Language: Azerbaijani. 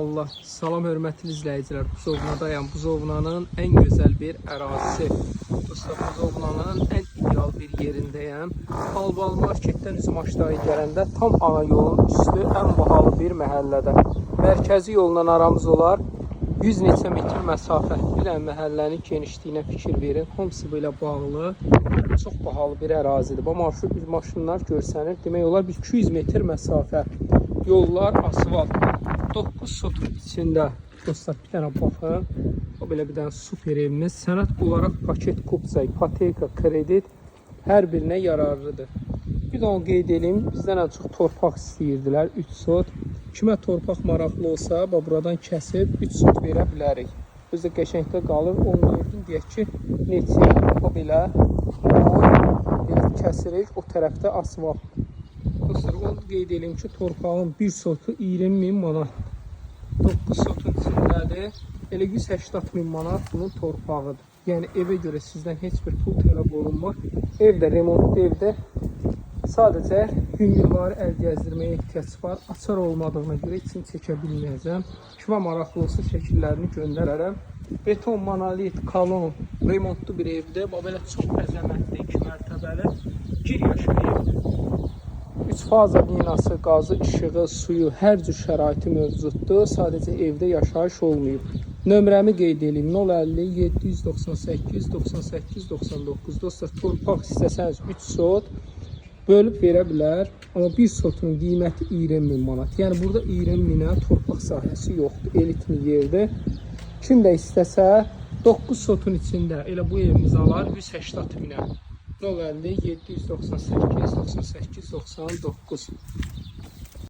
Allah, salam hörmətli izləyicilər. Buzovnadayım. Buzovnanın ən gözəl bir ərazisi. Dostlar, Buzovnanın ən ideal bir yerindəyəm. Albal marketdən üzüm aşağıya gələndə tam ana yolun üstü ən bahalı bir məhəllədə. Mərkəzi yolla aramız olar 100 neçə metr məsafə. Bilən məhəllənin genişliyinə fikir verin. Hamısı belə bağlı. Çox bahalı bir ərazidir. Bu marşrut maşınlar görsənir. Demək olar 200 metr məsafə. Yollar asfalt. 9 sotun içində dostlar bir dənə baxın. O belə bir dənə super evimiz. Sənəd olaraq paket, kupsa, ipoteka, kredit hər birinə yararlıdır. Bir də onu qeyd edeyim. Bizdən ən çox torpaq istəyirdilər. 3 sot. Kimə torpaq maraqlı olsa, buradan kəsib 3 sot verə bilərik. Özdə qəşəngdə qalır. 14-ün deyək ki, neçə o belə kəsirik. O tərəfdə asfalt. Dostlar, onu qeyd edeyim ki, torpağın 1 sotu 20.000 manat. 9 sotun içindədir. Elə 180.000 manat bunun torpağıdır. Yəni evə görə sizdən heç bir pul tələb olunmaz. Evdə, remontlu evdə sadəcə hündürvari əl gəzdirməyə ehtiyac var. Açar olmadığına görə için çəkə bilməyəcəm. Kimə maraqlı olsa şəkillərini göndərərəm. Beton, monolit, kalon, remontlu bir evdə. Belə çox əzəmətli, 2 mərtəbəli, gir yaşayır evdir. 3 faza binası, qazı, işığı, suyu, hər cür şəraiti mövcuddur. Sadəcə evdə yaşayış olmayıb. Nömrəmi qeyd edeyim. 050 798 98 99. Dostlar, torpaq istəsəniz 3 sot bölüb verə bilər. Amma 1 sotun qiyməti 20.000 manat. Yəni burada 20.000-ə torpaq sahəsi yoxdur. Elit bir yerdə. Kim də istəsə 9 sotun içində elə bu evimizi alar 180.000-ə. 050 798 98 99.